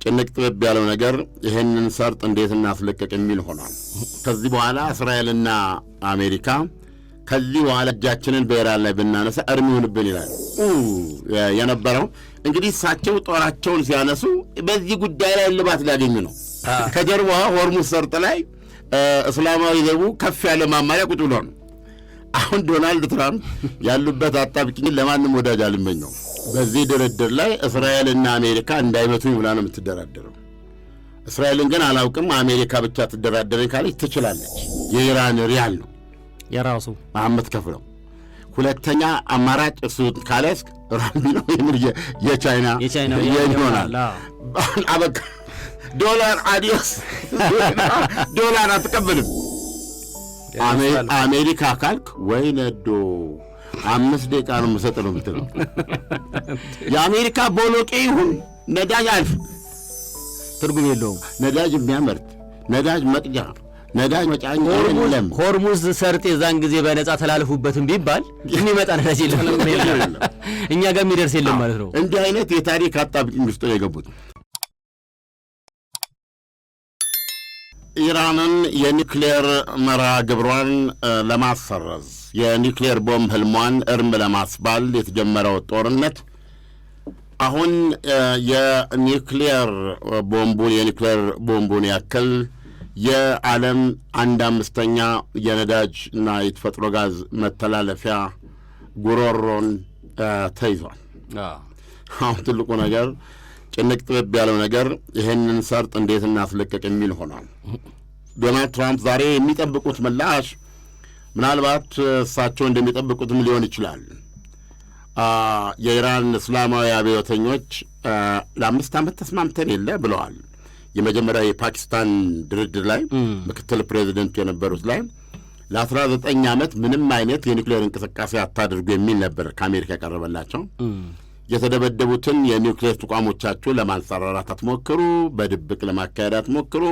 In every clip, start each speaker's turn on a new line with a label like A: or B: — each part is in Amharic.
A: ጭንቅ ጥብብ ያለው ነገር ይሄንን ሰርጥ እንዴት እናስለቀቅ የሚል ሆኗል። ከዚህ በኋላ እስራኤልና አሜሪካ ከዚህ በኋላ እጃችንን በኢራን ላይ ብናነሳ እርም ይሆንብን ይላል የነበረው። እንግዲህ እሳቸው ጦራቸውን ሲያነሱ በዚህ ጉዳይ ላይ እልባት ሊያገኙ ነው። ከጀርባ ሆርሙዝ ሰርጥ ላይ እስላማዊ ዘቡ ከፍ ያለ ማማሪያ ቁጭ ብሎ ነው። አሁን ዶናልድ ትራምፕ ያሉበት አጣብቂኝ ለማንም ወዳጅ አልመኘው። በዚህ ድርድር ላይ እስራኤልና አሜሪካ እንዳይመቱኝ ብላ ነው የምትደራደረው። እስራኤልን ግን አላውቅም፣ አሜሪካ ብቻ ትደራደረኝ ካለች ትችላለች። የኢራን ሪያል ነው
B: የራሱ
A: የምትከፍለው። ሁለተኛ አማራጭ እሱ ካለስ ራምቢ ነው የቻይና ይሆናል። አበቃ። ዶላር አዲዮስ ዶላር አትቀበልም። አሜሪካ ካልክ ወይ ነዶ 5 ደቂቃ ነው የምሰጥ ነው የምትለው። የአሜሪካ ቦሎቄ ይሁን ነዳጅ አልፍ
B: ትርጉም የለውም።
A: ነዳጅ የሚያመርት ነዳጅ መቅጃ ነዳጅ መጫኛ የለም።
B: ሆርሙዝ ሰርጥ የዛን ጊዜ በነጻ ተላልፉበትም ቢባል የሚመጣ ነዳጅ የለም፣ እኛ ጋር የሚደርስ የለም ማለት ነው።
A: እንዲህ አይነት የታሪክ አጣብቂኝ ውስጥ የገቡት ኢራንን የኒውክሌር መርሃ ግብሯን ለማሰረዝ የኒውክሌር ቦምብ ህልሟን እርም ለማስባል የተጀመረው ጦርነት አሁን የኒውክሌር ቦምቡን ያክል የዓለም 1/5 የነዳጅ እና የተፈጥሮ ጋዝ መተላለፊያ ጉሮሮን ተይዟል። አሁን ትልቁ ነገር ጭንቅ ጥብብ ያለው ነገር ይህንን ሰርጥ እንዴት እናስለቀቅ የሚል ሆኗል። ዶናልድ ትራምፕ ዛሬ የሚጠብቁት ምላሽ ምናልባት እሳቸው እንደሚጠብቁትም ሊሆን ይችላል። የኢራን እስላማዊ አብዮተኞች ለ5 ዓመት ተስማምተን የለ ብለዋል። የመጀመሪያ የፓኪስታን ድርድር ላይ ምክትል ፕሬዚደንቱ የነበሩት ላይ ለ19 ዓመት ምንም አይነት የኒውክሌር እንቅስቃሴ አታድርጉ የሚል ነበር ከአሜሪካ ያቀረበላቸው። የተደበደቡትን የኒውክሌር ተቋሞቻችሁ ለማንሰራራት አትሞክሩ፣ በድብቅ ለማካሄድ አትሞክሩ፣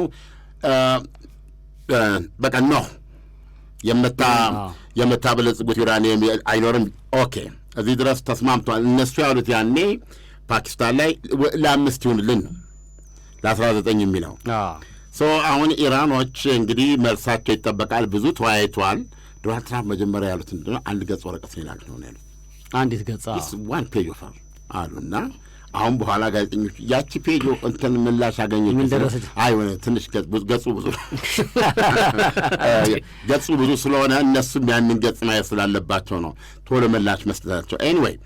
A: በቃ ነው የምታበለጽጉት ዩራኒየም አይኖርም። ኦኬ እዚህ ድረስ ተስማምቷል። እነሱ ያሉት ያኔ ፓኪስታን ላይ ለ5 ይሁንልን ነው ለ19 የሚለው። አሁን ኢራኖች እንግዲህ መልሳቸው ይጠበቃል። ብዙ ተወያይተዋል። ዶናልድ ትራምፕ መጀመሪያ ያሉት እንደሆነ 1 ገጽ ወረቀት ይላል ነው ያሉት።
B: አንዲት ገጽ
A: 1 ፔጅ ኦፈር አሉና አሁን በኋላ ጋዜጠኞች ያቺ ፔጅ እንትን ምላሽ አገኘች። አይሆነ ትንሽ ገጹ ብዙ ስለሆነ እነሱም ያንን ገጽ ማየት ስላለባቸው ነው ቶሎ ምላሽ መስጠታቸው። ኤኒዌይ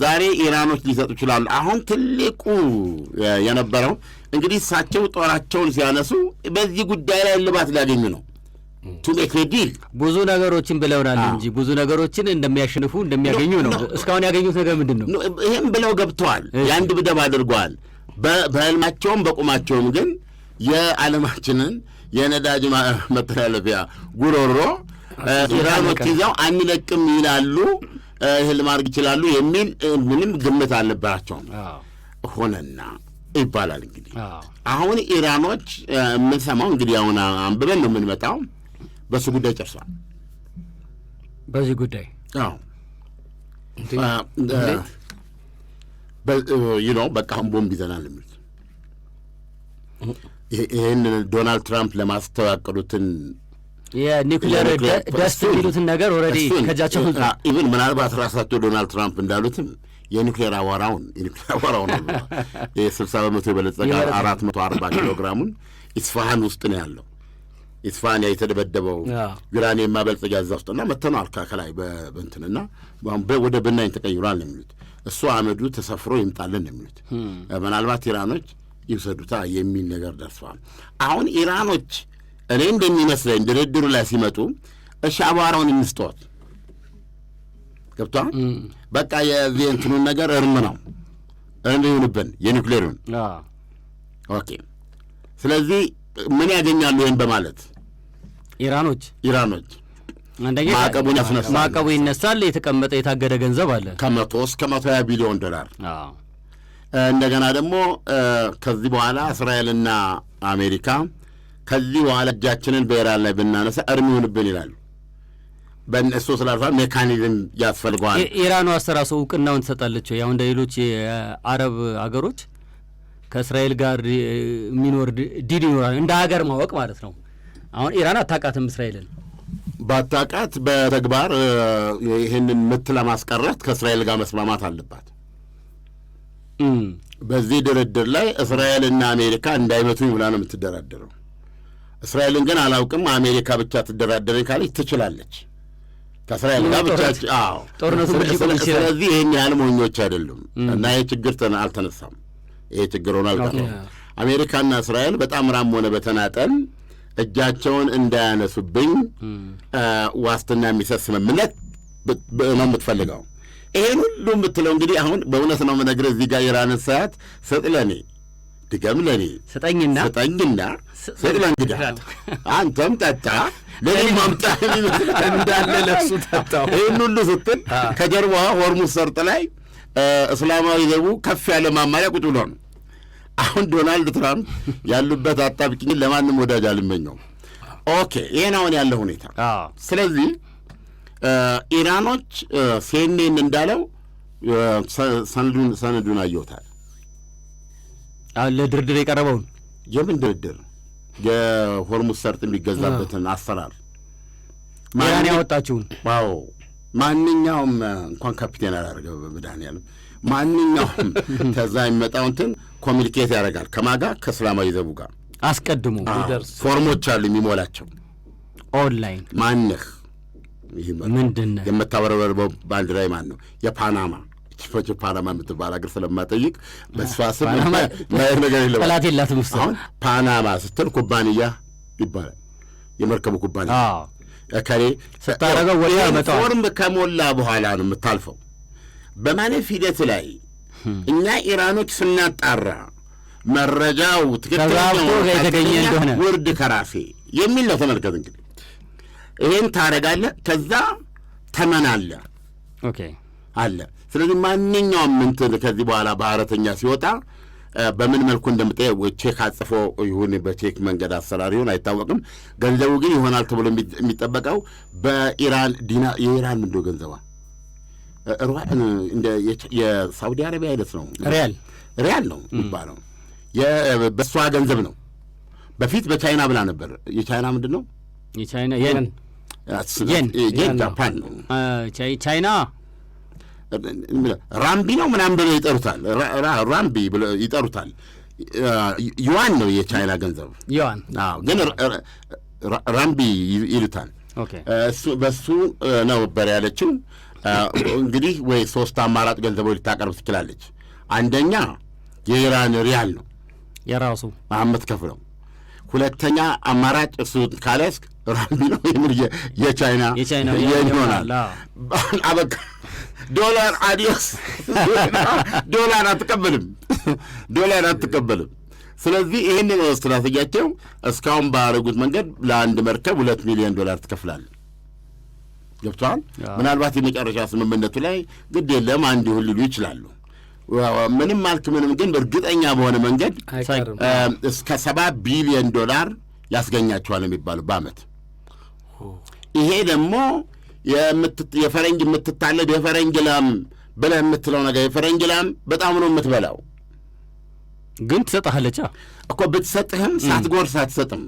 A: ዛሬ ኢራኖች ሊሰጡ ይችላሉ። አሁን ትልቁ የነበረው እንግዲህ እሳቸው ጦራቸውን ሲያነሱ በዚህ ጉዳይ ላይ እልባት ሊያገኙ ነው። ዲል
B: ብዙ ነገሮችን ብለውናል እንጂ ብዙ ነገሮችን እንደሚያሸንፉ እንደሚያገኙ ነው። እስካሁን ያገኙት ነገር ምንድን ነው?
A: ይህም ብለው ገብተዋል። የአንድ ብደብ አድርገዋል። በህልማቸውም በቁማቸውም ግን የዓለማችንን የነዳጅ መተላለፊያ ጉሮሮ ኢራኖች ይዘው አንለቅም ይላሉ፣ ይህን ማድረግ ይችላሉ የሚል ምንም ግምት አልነበራቸውም። ሆነና ይባላል እንግዲህ አሁን ኢራኖች የምንሰማው እንግዲህ አሁን አንብበን ነው የምንመጣው። በሱ ጉዳይ ጨርሷል።
B: በዚህ ጉዳይ
A: በቃ አሁን ቦምብ ይዘናል የሚሉት ይህን ዶናልድ ትራምፕ ለማስተዋቀሉትን
B: የኒውክሌር ደስ የሚሉትን ነገር ኦልሬዲ ከጃቸው
A: ኢቭን ምናልባት ራሳቸው ዶናልድ ትራምፕ እንዳሉትም የኒውክሌር አዋራውን የ60 በመቶ የበለጸገ 440 ኪሎ ግራሙን ኢስፋሃን ውስጥ ነው ያለው። ኢስፋሃን የተደበደበው ዩራኒየም ማበልጸጊያ እዛ ውስጥና መተነዋል ከላይ በእንትንና ወደ ብናኝ ተቀይሯል ነው የሚሉት። እሱ አመዱ ተሰፍሮ ይምጣልን ነው የሚሉት። ምናልባት ኢራኖች ይውሰዱታ የሚል ነገር ደርሰዋል። አሁን ኢራኖች እኔ እንደሚመስለኝ ድርድሩ ላይ ሲመጡ እሺ አቧራውን እንስጠዎት ገብቷል። በቃ የዚህ እንትኑን ነገር እርም ይሁንብን የኒውክሌሩን። ኦኬ ስለዚህ ምን ያገኛሉ ይህን በማለት
B: ኢራኖች አንደኛ
A: ማዕቀቡን ያስነሳል።
B: ማዕቀቡ ይነሳል። የተቀመጠ የታገደ ገንዘብ አለ
A: ከ100 እስከ 120 ቢሊዮን ዶላር። እንደገና ደግሞ ከዚህ በኋላ እስራኤልና አሜሪካ ከዚህ በኋላ እጃችንን በኢራን ላይ ብናነሳ እርም ይሁንብን ይላሉ። በእነሱ ስላልፋ ሜካኒዝም ያስፈልገዋል።
B: ኢራኑ አሰራሱ እውቅናውን ትሰጣለች። ያው እንደ ሌሎች የአረብ አገሮች ከእስራኤል ጋር የሚኖር ዲል ይኖራል እንደ ሀገር ማወቅ ማለት ነው። አሁን ኢራን አታውቃትም እስራኤልን።
A: ባታውቃት በተግባር ይህንን ምት ለማስቀረት ከእስራኤል ጋር መስማማት አለባት። በዚህ ድርድር ላይ እስራኤልና አሜሪካ እንዳይመቱኝ ብላ ነው የምትደራደረው። እስራኤልን ግን አላውቅም አሜሪካ ብቻ ትደራደረኝ ካለች ትችላለች ከእስራኤል ጋር ብቻ። አዎ
B: ጦርነቱ ሊቆም ይችላል።
A: ስለዚህ ይህን ያህል ሞኞች አይደሉም እና ይህ ችግር አልተነሳም። ይሄ ችግር ሆኖ አልቀረም። አሜሪካና እስራኤል በጣምራም ሆነ በተናጠል እጃቸውን እንዳያነሱብኝ ዋስትና የሚሰጥ ስምምነት ነው የምትፈልገው። ይሄን ሁሉ የምትለው እንግዲህ አሁን በእውነት ነው የምነግርህ። እዚህ ጋር ኢራንን ሰዓት ስጥ ለኔ ድገም ለኔ
B: ስጠኝና
A: ስጥ ለእንግዲህ አንተም ጠጣ ለኔ ማምጣ
C: እንዳለ ለሱ ጠጣው።
A: ይህን ሁሉ ስትል ከጀርባዋ ሆርሙዝ ሰርጥ ላይ እስላማዊ ዘቡ ከፍ ያለ ማማሪያ ቁጭ ብሎ ነው። አሁን ዶናልድ ትራምፕ ያሉበት አጣብቂኝ ለማንም ወዳጅ አልመኘውም። ኦኬ ይሄን አሁን ያለው ሁኔታ። ስለዚህ ኢራኖች ሲኤንኤን እንዳለው ሰነዱን አየሁታል።
B: ለድርድር የቀረበውን
A: የምን ድርድር? የሆርሙዝ ሰርጥ የሚገዛበትን አሰራር
B: ኢራን ያወጣችውን።
A: ዋው ማንኛውም እንኳን ካፒቴን አላደረገ በመድኃኒዓለም ማንኛውም ከዛ የሚመጣው እንትን ኮሚኒኬት ያደርጋል ከማጋ ከእስላማዊ ዘቡ ጋር
B: አስቀድሞ
A: ፎርሞች አሉ የሚሞላቸው
B: ኦንላይን።
A: ማነህ
B: ምንድነው
A: የምታወረበረበው ባንድ ላይ ማን ነው? የፓናማ ፓናማ የምትባል አገር ስለማጠይቅ በእሷ ስም ማየት ነገር የለም።
B: ጠላት የላትም ውስጥ
A: አሁን ፓናማ ስትል ኩባንያ ይባላል። የመርከቡ ኩባንያ ከሬ
B: ስታረገው ወዲያ መጣው
A: ፎርም ከሞላ በኋላ ነው የምታልፈው። በማለፍ ሂደት ላይ እኛ ኢራኖች ስናጣራ መረጃው ትክክለኛው
B: የተገኘ እንደሆነ
A: ውርድ ከራሴ የሚል ነው። ተመልከት እንግዲህ ይሄን ታረጋለህ፣ ከዛ ተመናለ
B: ኦኬ
A: አለ። ስለዚህ ማንኛውም እንትን ከዚህ በኋላ ባህረተኛ ሲወጣ በምን መልኩ እንደምጠየቅ ቼክ አጽፎ ይሁን በቼክ መንገድ አሰራር ይሁን አይታወቅም። ገንዘቡ ግን ይሆናል ተብሎ የሚጠበቀው በኢራን ዲናር። የኢራን ምንድነው ገንዘቧ? እንደ የሳውዲ አረቢያ አይነት ነው። ሪያል ነው የሚባለው። በእሷ ገንዘብ ነው። በፊት በቻይና ብላ ነበር። የቻይና ምንድን ነው?
B: የቻይና
A: ጃፓን ነው።
B: ቻይና
A: ራምቢ ነው ምናምን ብለው ይጠሩታል። ራምቢ ብለው ይጠሩታል። ዩዋን ነው የቻይና ገንዘብ
B: ዩዋን።
A: ግን ራምቢ ይሉታል። በሱ ነው ነበር ያለችው። እንግዲህ ወይ ሶስት አማራጭ ገንዘቦች ልታቀርብ ትችላለች። አንደኛ የኢራን ሪያል ነው
B: የራሱ
A: የምትከፍለው። ሁለተኛ አማራጭ እሱ ካለስክ ራምቢ ነው የቻይና ይሆናል። አበቃ። ዶላር አዲዮስ። ዶላር አትቀበልም። ስለዚህ ይህን ነው ስትራቴጂያቸው። እስካሁን ባደረጉት መንገድ ለአንድ መርከብ $2 ሚሊዮን ትከፍላለህ። ገብቶሃል? ምናልባት የመጨረሻ ስምምነቱ ላይ ግድ የለም አንድ ይሁን ሊሉ ይችላሉ። ምንም አልክ ምንም፣ ግን እርግጠኛ በሆነ መንገድ እስከ $7 ቢሊዮን ያስገኛቸዋል የሚባሉ በአመት። ይሄ ደግሞ የፈረንጅ የምትታለድ የፈረንጅ ላም ብለህ የምትለው ነገር የፈረንጅ ላም በጣም ነው የምትበላው።
B: ግን ትሰጥሃለች
A: እኮ ብትሰጥህም ሳትጎርስ አትሰጥም።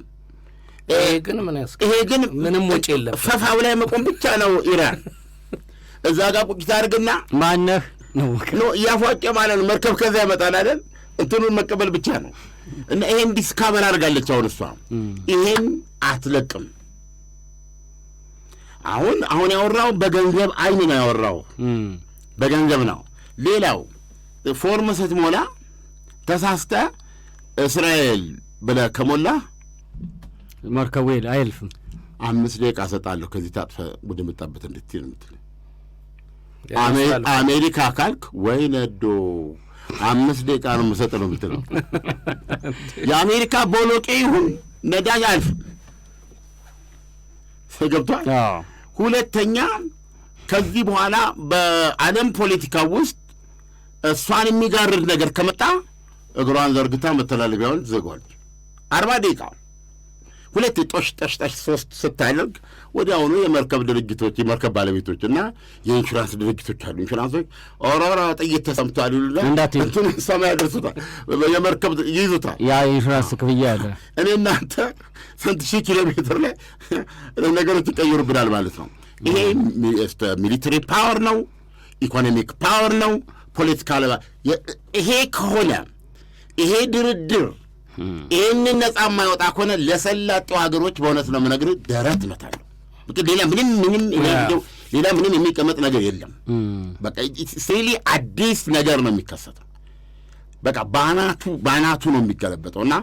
A: ይሄ ግን
C: ምንም ወጪ የለም።
A: ፈፋው ላይ መቆም ብቻ ነው። ኢራን እዛ ጋር ቁጭ አድርግና
B: ማነህ
A: ነው እያፏጨ ማለት ነው። መርከብ ከዛ ያመጣል አይደል? እንትኑን መቀበል ብቻ ነው። እና ይሄን ዲስካቨር አድርጋለች። አሁን እሷ ይሄን አትለቅም። አሁን ያወራው በገንዘብ አይን ነው ያወራው፣ በገንዘብ ነው። ሌላው ፎርም ስትሞላ ተሳስተ እስራኤል ብለህ ከሞላ
B: መርከቡ አይልፍም።
A: 5 ደቂቃ እሰጣለሁ ከዚህ ታጥፈህ ወደ መጣበት እንድትሄድ የምትል አሜሪካ ካልክ ወይ ነዶ 5 ደቂቃ ነው የምሰጥህ ነው የምትለው። የአሜሪካ ቦሎቄ ይሁን ነዳጅ አያልፍም። ገብቷል? ሁለተኛ ከዚህ በኋላ በዓለም ፖለቲካ ውስጥ እሷን የሚጋርድ ነገር ከመጣ እግሯን ዘርግታ መተላለፊያውን ትዘጋዋለች። 40 ደቂቃ ሁለት ጦሽ ሶስት ስታደርግ ወዲያውኑ የመርከብ ድርጅቶች የመርከብ ባለቤቶች እና የኢንሹራንስ ድርጅቶች አሉ። ኢንሹራንሶች ኦሮራ ጥይት ተሰምቷል ይሉና እንትን ሰማይ ያደርሱታል፣ የመርከብ ይይዙታል።
B: ያ የኢንሹራንስ ክፍያ አለ።
A: እኔ እናንተ ስንት ሺህ ኪሎ ሜትር ላይ ነገሮች ይቀይሩብናል ማለት ነው። ይሄ ሚሊተሪ ፓወር ነው፣ ኢኮኖሚክ ፓወር ነው፣ ፖለቲካል። ይሄ ከሆነ ይሄ ድርድር ይህንን ነጻ የማይወጣ ከሆነ ለሰላጤው ሀገሮች በእውነት ነው የምነግርህ ደረት እመታለሁ። ሌላ ምንም የሚቀመጥ ነገር የለም። በቃ ስሪሊ አዲስ ነገር ነው የሚከሰተው። በቃ ባናቱ ነው የሚገለበጠው። እና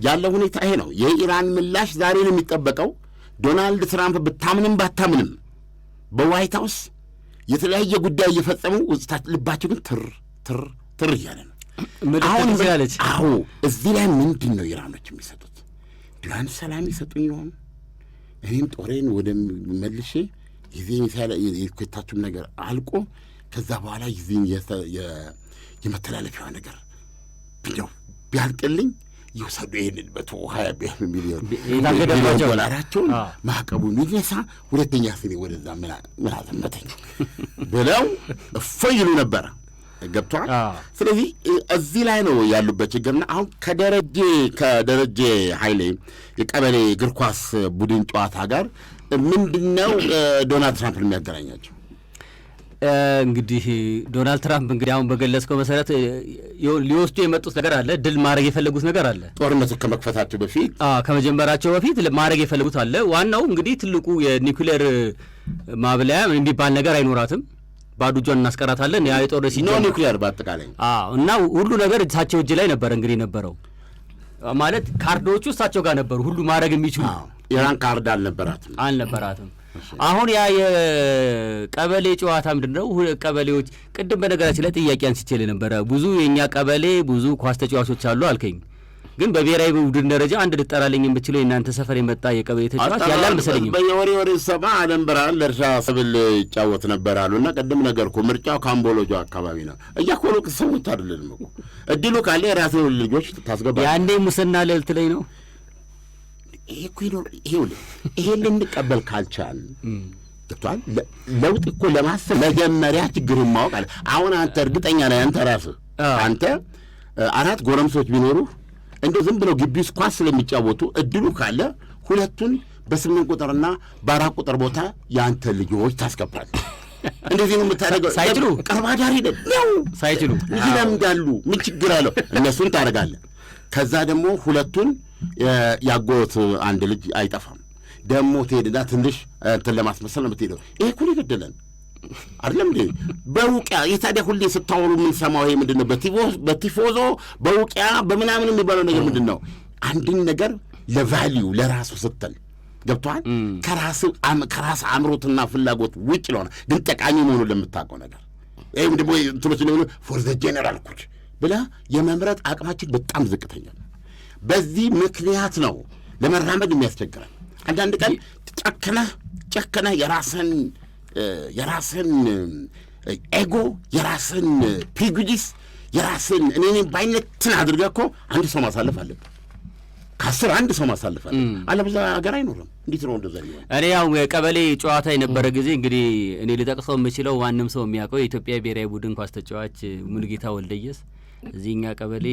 A: ያለው ሁኔታ ይሄ ነው። የኢራን ምላሽ ዛሬ ነው የሚጠበቀው። ዶናልድ ትራምፕ ብታምንም ባታምንም በዋይት ሀውስ የተለያየ ጉዳይ እየፈጸሙ ልባቸው ግን ትር እያለ ነው። አሁን እዚህ ላይ ምንድን ነው ኢራኖች የሚሰጡት? ዱያን ሰላም ይሰጡኝ ይሆን? እኔም ጦሬን ወደ መልሼ ጊዜ የኮታችሁም ነገር አልቆ ከዛ በኋላ ጊዜን የመተላለፊያዋ ነገር ብኛው ቢያልቅልኝ ይወሰዱ ይህንን $120 ሚሊዮን ዶላራቸውን ማዕቀቡ ሚነሳ ሁለተኛ ስኔ ወደዛ ምን አዘመተኝ ብለው እፎይ ይሉ ነበረ። ገብቷል። ስለዚህ እዚህ ላይ ነው ያሉበት ችግርና አሁን ከደረጀ ኃይሌ የቀበሌ እግር ኳስ ቡድን ጨዋታ ጋር ምንድነው ዶናልድ ትራምፕን የሚያገናኛቸው?
B: እንግዲህ ዶናልድ ትራምፕ እንግዲህ አሁን በገለጽከው መሰረት ሊወስዱ የመጡት ነገር አለ፣ ድል ማድረግ የፈለጉት ነገር አለ።
A: ጦርነቱ ከመክፈታቸው በፊት
B: ከመጀመራቸው በፊት ማድረግ የፈለጉት አለ። ዋናው እንግዲህ ትልቁ የኒውክሌር ማብለያ የሚባል ነገር አይኖራትም፣ ባዶ እጇን እናስቀራታለን። ያ የጦር ሲኖ
A: ኒውክሊየር በአጠቃላይ
B: እና ሁሉ ነገር እሳቸው እጅ ላይ ነበር። እንግዲህ ነበረው ማለት ካርዶቹ እሳቸው ጋር ነበሩ፣ ሁሉ ማድረግ የሚችሉ።
A: ኢራን ካርድ አልነበራትም።
B: አሁን ያ የቀበሌ ጨዋታ ምንድን ነው? ቀበሌዎች ቅድም በነገራችን ላይ ጥያቄ አንስቼልህ ነበረ። ብዙ የእኛ ቀበሌ ብዙ ኳስ ተጫዋቾች አሉ አልከኝ። ግን በብሔራዊ ቡድን ደረጃ አንድ ልጠራልኝ የምችለው የእናንተ ሰፈር የመጣ የቀበሌ ተጫዋች ያለ አልመሰለኝም።
A: በየወሬ ሰማ አለም ብርሃን ለእርሻ ሰብል ይጫወት ነበር አሉና ቅድም ነገርኩ። ምርጫው ካምቦሎጆ አካባቢ ነው። እያኮሉ ሰዎች አይደለም እኮ እድሉ ካለ የራስህ ልጆች ታስገባለህ።
B: ያንዴ ሙስና ልዕልት ላይ ነው።
A: ይሄን ልንቀበል ካልቻል ገብቶሃል። ለውጥ እኮ ለማሰብ መጀመሪያ ችግሩን ማወቅ አለ። አሁን አንተ እርግጠኛ ነህ አንተ ራስህ አንተ 4 ጎረምሶች ቢኖሩ እንደው ዝም ብለው ግቢ ውስጥ ኳስ ስለሚጫወቱ እድሉ ካለ ሁለቱን በ8 ቁጥርና በ4 ቁጥር ቦታ የአንተ ልጆች ታስገባለህ። እንደዚህ ነው የምታደርገው።
B: ሳይችሉ
A: ቀርባዳሪ ነው
B: ሳይችሉ
A: ይለምዳሉ። ምን ችግር አለው? እነሱን ታደርጋለህ። ከዛ ደግሞ ሁለቱን ያጎት አንድ ልጅ አይጠፋም። ደግሞ ትሄድና ትንሽ እንትን ለማስመሰል ነው የምትሄደው። ይሄ እኮ ይገደለን አይደለም እንዴ? በውቂያ የታዲያ ሁሌ ስታወሩ የምንሰማው ይሄ ምንድን ነው? በቲፎዞ በውቂያ በምናምን የሚባለው ነገር ምንድን ነው? አንድን ነገር ለቫሊዩ ለራሱ ስትል ገብቶሃል። ከራስ አምሮትና ፍላጎት ውጭ ለሆነ ግን ጠቃሚ መሆኑን ለምታውቀው ነገር ይህም ደግሞ እንትኖች ለሆኑ ፎር ዘ ጄኔራል ኩች ብለህ የመምረጥ አቅማችን በጣም ዝቅተኛ ነው። በዚህ ምክንያት ነው ለመራመድ የሚያስቸግረን። አንዳንድ ቀን ጨክነህ የራስን ኤጎ የራስን ፕሪጁዲስ የራስን እኔ ባይነትን አድርገህ እኮ አንድ ሰው ማሳለፍ አለብህ። ከ10 አንድ ሰው ማሳለፍ አለብህ። አለበለዚያ ሀገር አይኖርም። እንዴት ነው እንደዛ ሊሆን?
B: እኔ ያው የቀበሌ ጨዋታ የነበረ ጊዜ እንግዲህ እኔ ልጠቅሰው የምችለው ማንም ሰው የሚያውቀው የኢትዮጵያ ብሔራዊ ቡድን ኳስ ተጫዋች ሙሉጌታ ወልደየስ እዚህኛ ቀበሌ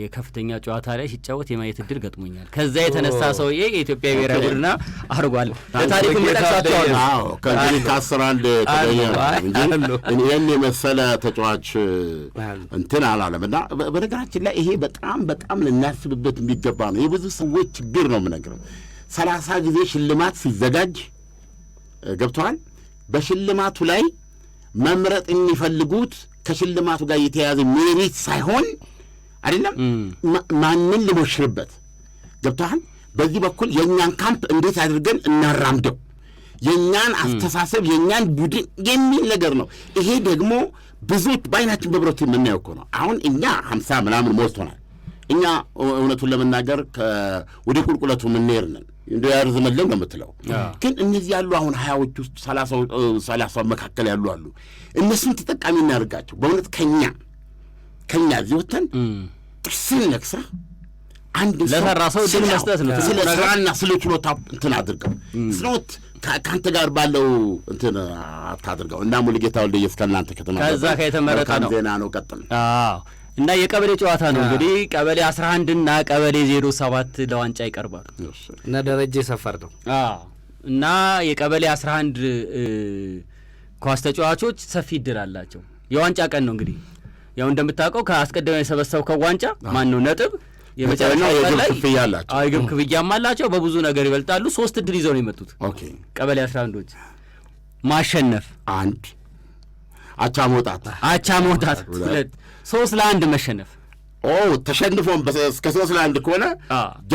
B: የከፍተኛ ጨዋታ ላይ ሲጫወት የማየት እድል ገጥሞኛል። ከዛ የተነሳ ሰውዬ የኢትዮጵያ ብሔራዊ ቡድን አርጓል። ለታሪኩ መጠቅሳቸው
A: ነው። ከዚህ ከ11 እንጂ ይህን የመሰለ ተጫዋች እንትን አላለም። እና በነገራችን ላይ ይሄ በጣም ልናስብበት የሚገባ ነው። የብዙ ሰዎች ችግር ነው የምነግረው። 30 ጊዜ ሽልማት ሲዘጋጅ ገብተዋል። በሽልማቱ ላይ መምረጥ የሚፈልጉት ከሽልማቱ ጋር የተያያዘ ሜሪት ሳይሆን አይደለም ማንን ልሞሽርበት ገብቶሃል። በዚህ በኩል የእኛን ካምፕ እንዴት አድርገን እናራምደው፣ የእኛን አስተሳሰብ የእኛን ቡድን የሚል ነገር ነው። ይሄ ደግሞ ብዙዎች በአይናችን በብረቱ የምናየው እኮ ነው። አሁን እኛ 50 ምናምን ሞልቶናል። እኛ እውነቱን ለመናገር ወደ ቁልቁለቱ የምንሄድ ነን። እንደ ያርዝመልን ነው የምትለው። ግን እነዚህ ያሉ አሁን 20ዎች ውስጥ 30 መካከል ያሉ አሉ። እነሱን ተጠቃሚ እናደርጋቸው። በእውነት ከኛ እዚህ ወተን ጥርስን ነክሰህ አንድ
B: ለሰራ ሰው ድል መስጠት ነው።
A: ስለ ስራና ስለ ችሎታ እንትን አድርገው ስኖት ከአንተ ጋር ባለው እንትን አታድርገው እና ሙሉጌታ ወልደየስ ከእናንተ ከተማ
B: ከዛ ከተመረጠ ነው
A: ዜና ነው። ቀጥል።
B: እና የቀበሌ ጨዋታ ነው እንግዲህ ቀበሌ 11 እና ቀበሌ 07 ለዋንጫ ይቀርባሉ
C: እና ደረጀ ሰፈር ነው።
B: እና የቀበሌ 11 ኳስ ተጫዋቾች ሰፊ እድል አላቸው። የዋንጫ ቀን ነው እንግዲህ ያው እንደምታውቀው ከአስቀድመው የሰበሰብከው ዋንጫ ማን ነው ነጥብ የመጨረሻው ላይ
A: ክፍያ አላቸው።
B: የግብ ክፍያም አላቸው። በብዙ ነገር ይበልጣሉ። 3 እድል ይዘው ነው የመጡት።
A: ኦኬ
B: ቀበሌ 11ዎች ማሸነፍ
A: 1 አቻ መውጣት
B: 2 3-1 መሸነፍ።
A: ተሸንፎም እስከ 3-1 ከሆነ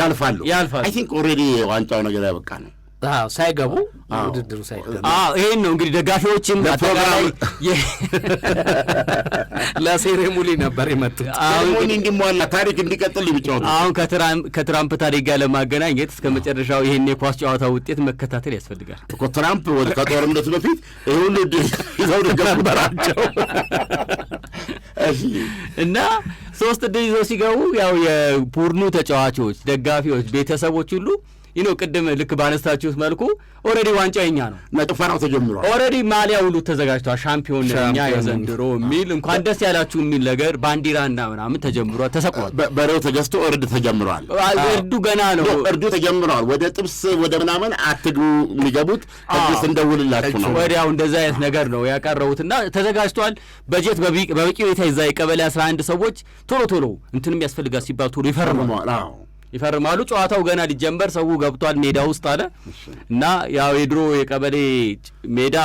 A: ያልፋሉ። አይ ቲንክ ኦልሬዲ ዋንጫው ነገር ያበቃ ነው።
C: ሳይገቡ ውድድሩ ሳይገቡ
B: ይሄን ነው እንግዲህ ደጋፊዎችም አጠቃላይ
C: ለሴሬሞኒ ነበር የመጡት።
A: ሴሬሞኒ እንዲሟላ ታሪክ እንዲቀጥል ይጫወቱ።
B: አሁን ከትራምፕ ታሪክ ጋር ለማገናኘት እስከ መጨረሻው ይሄን የኳስ ጨዋታ ውጤት መከታተል ያስፈልጋል
A: እኮ። ትራምፕ ከጦርነቱ በፊት ይሄ ሁሉ ይዘው ነበራቸው
B: እና 3 እድል ይዘው ሲገቡ ያው የቡድኑ ተጫዋቾች፣ ደጋፊዎች፣ ቤተሰቦች ሁሉ ቅድም ልክ ባነስታችሁት መልኩ ኦልሬዲ ዋንጫው የኛ ነው።
A: ጭፈራው ተጀምሯል። ኦልሬዲ
B: ማሊያ ሁሉ ተዘጋጅቷል። ሻምፒዮን እኛ የዘንድሮ የሚል እንኳን ደስ ያላችሁ የሚል ነገር ባንዲራና ምናምን ተጀምሯል፣ ተሰቅሏል።
A: በሬው ተገዝቶ እርድ ተጀምሯል።
B: እርዱ ገና ነው።
A: እርዱ ተጀምሯል። ወደ ጥብስ ወደ ምናምን አትግቡ የሚገቡት ጥብስ እንደውልላችሁ ነው።
B: ወዲያው እንደዛ አይነት ነገር ነው ያቀረቡትና ተዘጋጅቷል። በጀት በበቂ ሁኔታ ይዛ የቀበሌ 11 ሰዎች ቶሎ እንትንም ያስፈልጋል ሲባል ቶሎ ይፈርማሉ። ጨዋታው ገና ሊጀመር ሰው ገብቷል ሜዳ ውስጥ አለ እና ያው የድሮ የቀበሌ ሜዳ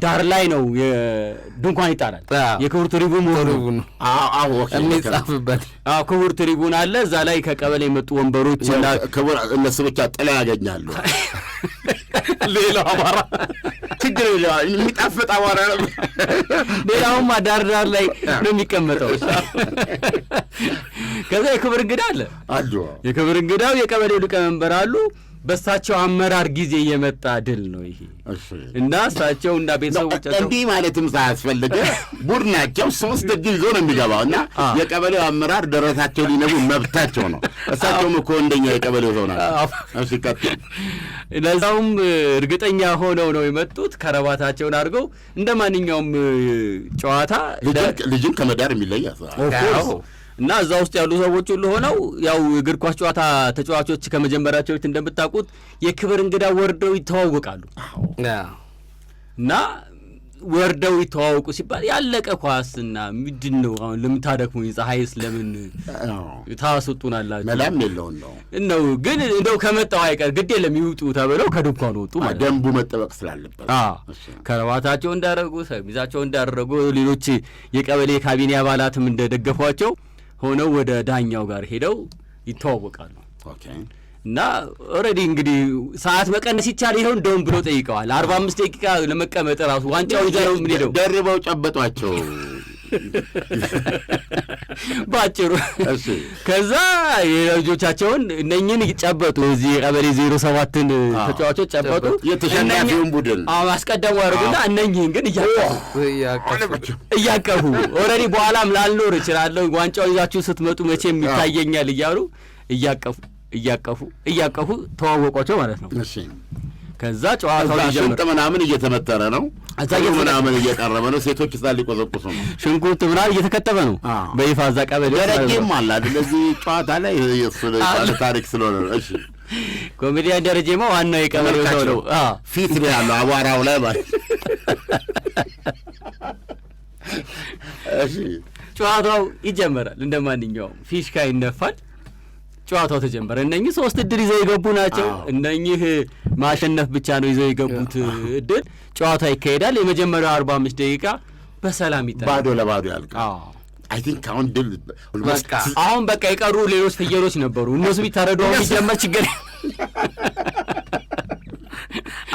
B: ዳር ላይ ነው ድንኳን ይጣላል። የክቡር ትሪቡን
C: የሚጻፍበት
B: ክቡር ትሪቡን አለ። እዛ ላይ ከቀበሌ የመጡ ወንበሮች እና
A: ክቡር እነሱ ብቻ ጥላ ያገኛሉ።
B: ሌላው አማራ
A: ችግር የለም የሚጣፍጥ አማራ ነው።
B: ሌላውማ ዳር ላይ ነው የሚቀመጠው። ከዛ የክብር እንግዳ አለ። የክብር እንግዳው የቀበሌው ሊቀመንበር አሉ። በእሳቸው አመራር ጊዜ የመጣ ድል ነው ይሄ እና እሳቸው እና ቤተሰቦቻቸው
A: እንዲህ ማለትም ሳያስፈልግ ቡድናቸው 3 እድል ይዞ ነው የሚገባው እና የቀበሌው አመራር ደረታቸው ሊነቡ መብታቸው ነው። እሳቸውም እኮ እንደኛ የቀበሌው ሰው ናቸው።
B: ለዛውም እርግጠኛ ሆነው ነው የመጡት። ከረባታቸውን አድርገው እንደ ማንኛውም ጨዋታ
A: ልጅን ከመዳር የሚለያል
B: እና እዛ ውስጥ ያሉ ሰዎች ሁሉ ሆነው ያው እግር ኳስ ጨዋታ ተጫዋቾች ከመጀመራቸው በፊት እንደምታውቁት የክብር እንግዳ ወርደው ይተዋወቃሉ። እና ወርደው ይተዋወቁ ሲባል ያለቀ ኳስና ምንድን ነው አሁን ለምታደክሙ ፀሐይስ ለምን ታስጡናላችሁ?
A: መላም የለውም
B: ነው ግን እንደው ከመጣው አይቀር ግድ የለም ይውጡ ተብለው ከድንኳኑ ወጡ ማለት
A: ደንቡ መጠበቅ ስላለበት
B: ከረባታቸው እንዳደረጉ ሰሚዛቸው እንዳደረጉ ሌሎች የቀበሌ ካቢኔ አባላትም እንደደገፏቸው ሆነው ወደ ዳኛው ጋር ሄደው ይተዋወቃሉ። እና ኦልሬዲ እንግዲህ ሰዓት መቀነስ ይቻል ይሆን እንደውም ብሎ ጠይቀዋል። 45 ደቂቃ ለመቀመጥ ራሱ ዋንጫው ይዘው ምን ሄደው
A: ደርበው ጨበጧቸው
B: ባጭሩ። ከዛ የልጆቻቸውን እነኝን ጨበጡ። እዚህ ቀበሌ 07ን ተጫዋቾች ጨበጡ።
A: የተሸናፊውን ቡድን
B: አስቀደሙ አድርጉና እነኝን ግን እያቀፉ ኦልሬዲ በኋላም ላልኖር እችላለሁ ዋንጫው ይዛችሁ ስትመጡ መቼም ይታየኛል እያሉ እያቀፉ ተዋወቋቸው ማለት ነው። ከዛ ጨዋታው
A: ሽንጥ ምናምን እየተመተረ ነው። ምናምን እየቀረበ ነው። ሴቶች እዛ ሊቆዘቁሱ ነው።
B: ሽንኩርት ምናምን እየተከተበ ነው በይፋ እዛ ቀበሌ
A: ደረጀም አለ አይደል? እዚህ ጨዋታ ላይ ታሪክ ስለሆነ ነው። እሺ
B: ኮሜዲያን ደረጀማ ዋናው የቀበሌው ሰው ነው።
A: ፊት ነው ያለው አቧራው ላይ ማለት። እሺ
B: ጨዋታው ይጀምራል። እንደማንኛውም ፊሽካ ይነፋል። ጨዋታው ተጀመረ። እነኚህ 3 እድል ይዘው የገቡ ናቸው። እነኚህ ማሸነፍ ብቻ ነው ይዘው የገቡት እድል። ጨዋታ ይካሄዳል። የመጀመሪያው 45 ደቂቃ በሰላም ይጠናል።
A: ባዶ ለባዶ ያልቃል። አይ ቲንክ አሁን ድል
B: አሁን በቃ የቀሩ ሌሎች ፍየሎች ነበሩ። እነሱ ቢታረዱ የሚጀመር ችግር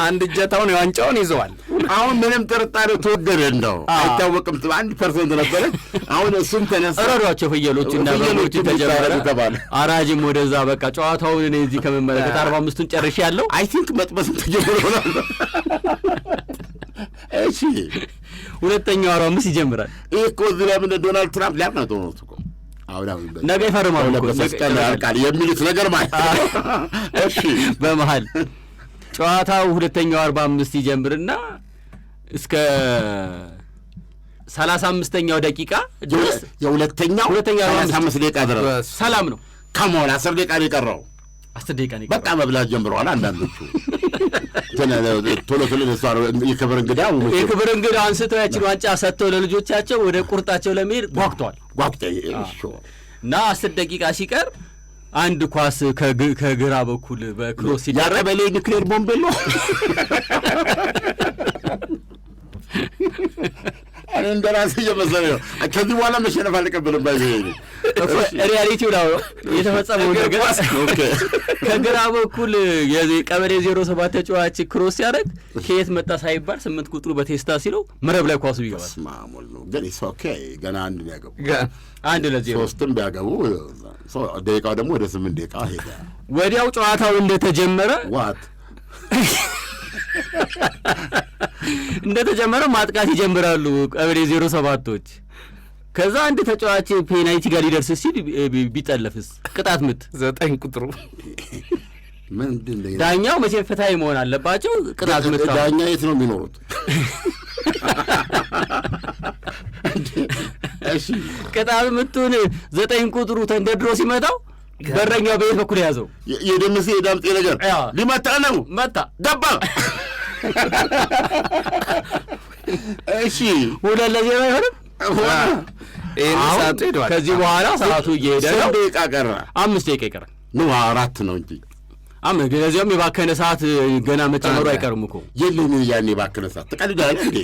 C: አንድ እጀታውን የዋንጫውን ይዘዋል።
A: አሁን ምንም ጥርጣሬው ተወገደ እንደው አይታወቅም። 1% ነበረ። አሁን እሱም ተነሳ።
B: ረዷቸው ፍየሎች እና በሮች ተጀመረ። አራጅም ወደዛ በቃ ጨዋታውን እኔ እዚህ ከመመለከት 45ቱን ጨርሼ ያለው
A: አይ ቲንክ መጥበስም ተጀምሯል። እሺ
B: ሁለተኛው 45 ይጀምራል።
A: ይሄ እኮ እዚህ ላይ ምን ዶናልድ ትራምፕ ሊያቅ ነው ተወው እኮ
B: ነገ ይፈርማሉ
A: በመስቀል ያልቃል የሚሉት ነገር ማለት እሺ
B: በመሃል ጨዋታው ሁለተኛው 45 ይጀምርና እስከ 35ኛው ደቂቃ ድረስ
A: የሁለተኛው 35 ደቂቃ ድረስ
B: ሰላም ነው።
A: ከሞላ 10 ደቂቃ ነው የቀረው።
B: 10 ደቂቃ ነው
A: በቃ መብላት ጀምረዋል አንዳንዶቹ። ቶሎ የክብር እንግዳ
B: አንስተው ያችን ዋንጫ ሰጥተው ለልጆቻቸው ወደ ቁርጣቸው ለመሄድ ጓጉተዋል። እና 10 ደቂቃ ሲቀር አንድ ኳስ ከግራ በኩል በክሮስ ሲደረግ
A: ያቀበሌ ኒክሌር ቦምብ ነው እኔ እንደራሴ እየመሰለኝ ነው። ከዚህ በኋላ መሸነፍ አልቀበልም።
B: ሪያሊቲው ነው የተፈጸመው ነገር። ከግራ በኩል የቀበሌ 07 ተጫዋች ክሮስ ሲያደርግ ከየት መጣ ሳይባል 8 ቁጥሩ በቴስታ ሲለው መረብ ላይ ኳሱ ይገባል።
A: ማሙል ነው ግን ኦኬ ገና አንድ ነው ያገቡ
B: 1-0
A: ሶስትም ቢያገቡ ደቂቃው ደግሞ ወደ 8 ደቂቃ ሄደ።
B: ወዲያው ጨዋታው እንደተጀመረ ማጥቃት ይጀምራሉ ቀበሌ 07ቶች። ከዛ አንድ ተጫዋች ፔናልቲ ጋር ሊደርስ ሲል ቢጠለፍስ ቅጣት ምት
C: 9 ቁጥሩ
A: ምንድነው?
B: ዳኛው መቼም ፍትሃዊ መሆን አለባቸው። ቅጣት ምት
A: ዳኛ የት ነው የሚኖሩት? እሺ
B: ቅጣት ምቱን 9 ቁጥሩ ተንደድሮ ሲመታው በረኛው በየት በኩል ያዘው?
A: የደምሴ ዳምጤ ነገር ሊመታ ነው መታ ገባ። እሺ
B: 2-0 አይሆንም። ከዚህ በኋላ ሰዓቱ እየሄደ ነው።
A: 5 ደቂቃ ቀረ።
B: 5 ደቂቃ ይቀራል
A: ነው 4 ነው እንጂ
B: ለዚያም የባከነ ሰዓት ገና መጨመሩ አይቀርም እኮ።
A: የለም ያኔ የባከነ ሰዓት ተቀልዳለህ እንዴ?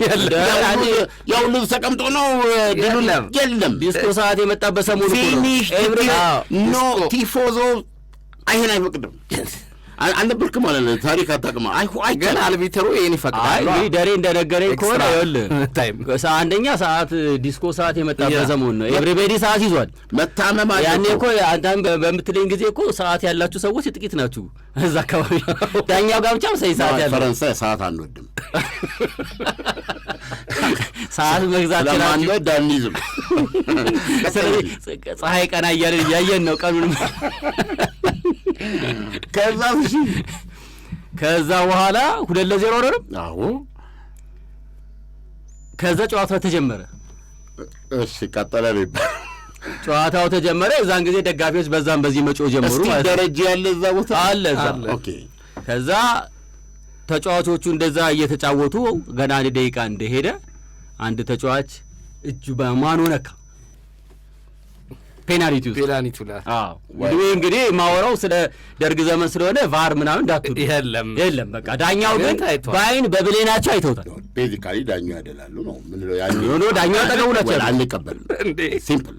A: ያው ልጅ ተቀምጦ ነው የለም
B: ዲስኮ ሰዓት የመጣበት ሰሞኑ
A: ኖ ቲፎዞ አይሄን አይፈቅድም። አልነበርክም ማለት ነው። ታሪክ አታውቅም።
C: ግን አልቢተሩ ይሄን ይፈቅዳል።
B: ደሬ እንደነገረኝ ከሆነ ይኸውልህ አንደኛ ሰዓት ዲስኮ ሰዓት የመጣበት ሰሞን ነው። ኤቭሪቤዲ ሰዓት ይዟል።
A: መታመም አለ
B: ያኔ እኮ አንተም በምትለኝ ጊዜ እኮ ሰዓት ያላችሁ ሰዎች ጥቂት ናችሁ እዛ አካባቢ። ዳኛው ጋር ብቻ ሰዓት ያለው
A: ፈረንሳይ ሰዓት አንወድም።
B: ሰዓት መግዛት
A: ለማንወድ አንይዝም።
B: ስለዚህ ፀሐይ ቀና እያየን ነው ቀኑን። ከዛ በኋላ 2-0 አይደለም?
A: አዎ።
B: ከዛ ጨዋታው ተጀመረ።
A: እሺ ቀጠለ ነው።
B: ጨዋታው ተጀመረ። እዛን ጊዜ ደጋፊዎች በዛም በዚህ መጮህ ጀመሩ ማለት ነው።
A: ደረጃ ያለ እዛ ቦታ
B: አለ እዛ። ኦኬ። ከዛ ተጫዋቾቹ እንደዛ እየተጫወቱ ገና 1 ደቂቃ እንደሄደ አንድ ተጫዋች እጁ በማኑ ነካ። ፔናልቲው
C: ላይ
B: እንግዲህ ማወራው ስለ ደርግ ዘመን ስለሆነ ቫር ምናምን እንዳትሉ የለም። በቃ ዳኛው ግን በአይን በብሌናቸው አይተውታል።
A: ቤዚካሊ ዳኛው ያደላሉ ነው ምን ነው ያኔ
B: ዳኛው ተቀውላቸው
A: አንቀበልም እንዴ ሲምፕል